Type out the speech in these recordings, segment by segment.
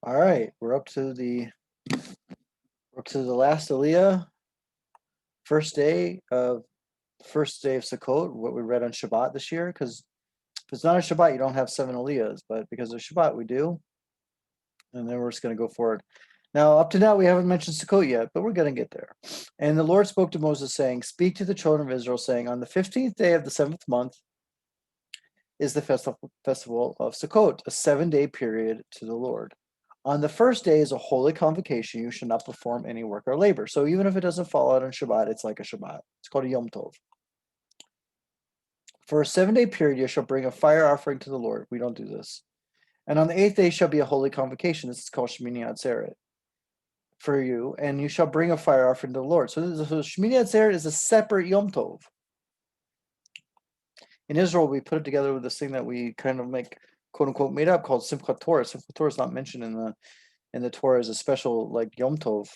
All right, we're up to the last aliyah, first day of Sukkot, what we read on Shabbat this year. Because if it's not a Shabbat, you don't have 7 aliyahs, but because of Shabbat, we do. And then we're just going to go forward. Now, up to now, we haven't mentioned Sukkot yet, but we're going to get there. And the Lord spoke to Moses, saying, "Speak to the children of Israel, saying, on the 15th day of the 7th month is the festival of Sukkot, a 7-day period to the Lord. On the first day is a holy convocation. You should not perform any work or labor." So even if it doesn't fall out on Shabbat, it's like a Shabbat. It's called a Yom Tov. For a 7-day period, you shall bring a fire offering to the Lord. We don't do this. And on the 8th day shall be a holy convocation. This is called Shmini Atzeret for you, and you shall bring a fire offering to the Lord. So Shmini Atzeret is a separate Yom Tov. In Israel, we put it together with this thing that we kind of make, quote unquote, made up called Simchat Torah. Simchat Torah is not mentioned in the Torah as a special like Yom Tov,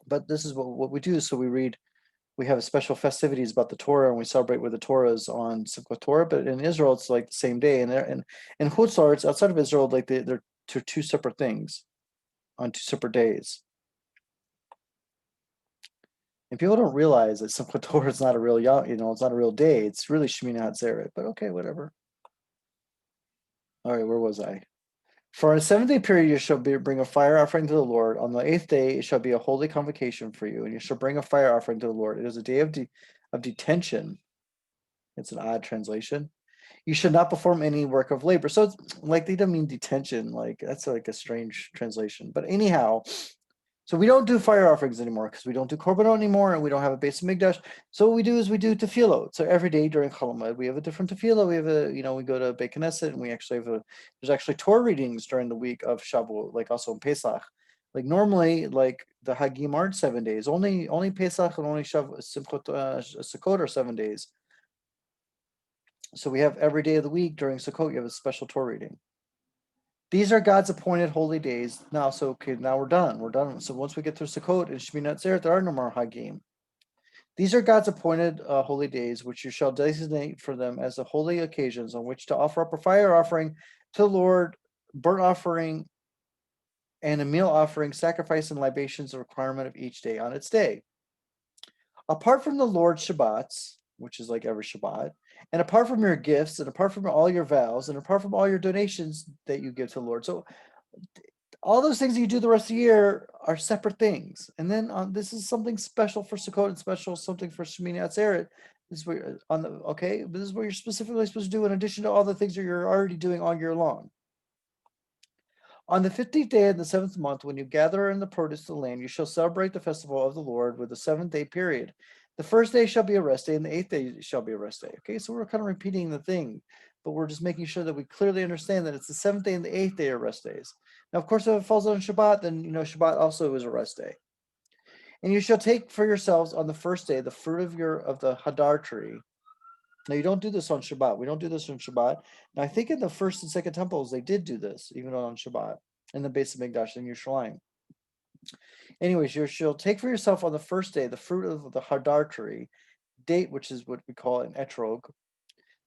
but this is what we do. So we have special festivities about the Torah, and we celebrate with the Torahs on Simchat Torah. But in Israel, it's like the same day, and in Chutz La'aretz, outside of Israel, like they're two separate things on 2 separate days. And people don't realize that Simchat Torah is not a real, it's not a real day. It's really Shemini Atzeret. But okay, whatever. All right, where was I? For a 7-day period, you shall bring a fire offering to the Lord. On the 8th day, it shall be a holy convocation for you, and you shall bring a fire offering to the Lord. It is a day of detention. It's an odd translation. You should not perform any work of labor. So it's like they don't mean detention. Like that's like a strange translation. But anyhow, so we don't do fire offerings anymore because we don't do korbanot anymore, and we don't have a base of mikdash. So what we do is we do tefillot. So every day during Chol Hamoed, we have a different tefillah. We have we go to Beit Knesset, and we actually have there's actually Torah readings during the week of Shavuot, like also in Pesach. Like normally, like the Hagim aren't 7 days. Only Pesach and only Sukkot are 7 days. So we have every day of the week during Sukkot, you have a special Torah reading. These are God's appointed holy days. Now, so okay, now we're done. We're done. So once we get through Sukkot and Shmini Atzeret, there are no more Hagim. These are God's appointed holy days, which you shall designate for them as the holy occasions on which to offer up a fire offering to the Lord, burnt offering, and a meal offering, sacrifice and libations, the requirement of each day on its day. Apart from the Lord's Shabbats, which is like every Shabbat, and apart from your gifts, and apart from all your vows, and apart from all your donations that you give to the Lord. So all those things that you do the rest of the year are separate things. And then this is something special for Sukkot and special something for Shemini Atzeret. This is where this is what you're specifically supposed to do in addition to all the things that you're already doing all year long. On the 15th day of the 7th month, when you gather in the produce of the land, you shall celebrate the festival of the Lord with a 7-day period. The first day shall be a rest day, and the 8th day shall be a rest day. Okay, so we're kind of repeating the thing, but we're just making sure that we clearly understand that it's the 7th day and the 8th day are rest days. Now, of course, if it falls on Shabbat, then Shabbat also is a rest day. And you shall take for yourselves on the first day the fruit of the hadar tree. Now, you don't do this on Shabbat. We don't do this on Shabbat. Now, I think in the first and second temples, they did do this, even on Shabbat, in the base of Mikdash in Yerushalayim. Anyways, you shall take for yourself on the first day the fruit of the hadar tree, date, which is what we call an etrog,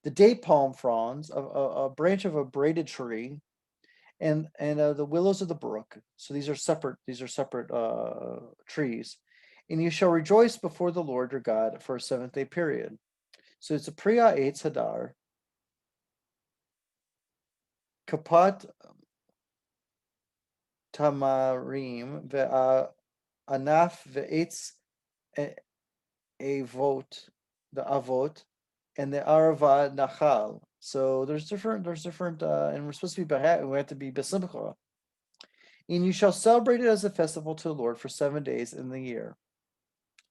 the date palm fronds, a branch of a braided tree, and the willows of the brook. So these are separate trees. And you shall rejoice before the Lord your God for a 7th-day period. So it's a Priya Eitz Hadar, Kapat Tamarim, Anaf Ve'etz Avot, the Avot, and the Arava Nachal. So there's different, and we're supposed to be we have to be Besimcha. And you shall celebrate it as a festival to the Lord for 7 days in the year.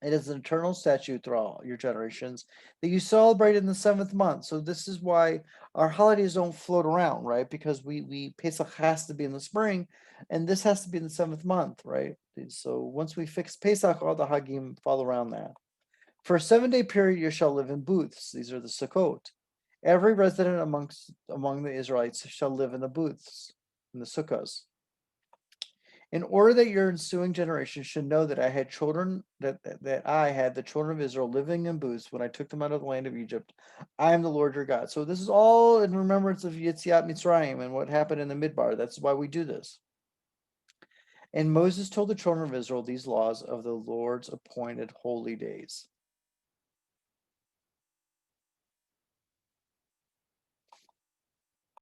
It is an eternal statute throughout your generations that you celebrate in the 7th month. So this is why our holidays don't float around, right? Because we Pesach has to be in the spring, and this has to be in the 7th month, right? So once we fix Pesach, all the Hagim fall around that. For a 7-day period, you shall live in booths. These are the Sukkot. Every resident among the Israelites shall live in the booths, in the sukkahs. In order that your ensuing generations should know that I had children, that I had the children of Israel living in booths when I took them out of the land of Egypt. I am the Lord your God. So this is all in remembrance of Yetziat Mitzrayim and what happened in the Midbar. That's why we do this. And Moses told the children of Israel these laws of the Lord's appointed holy days.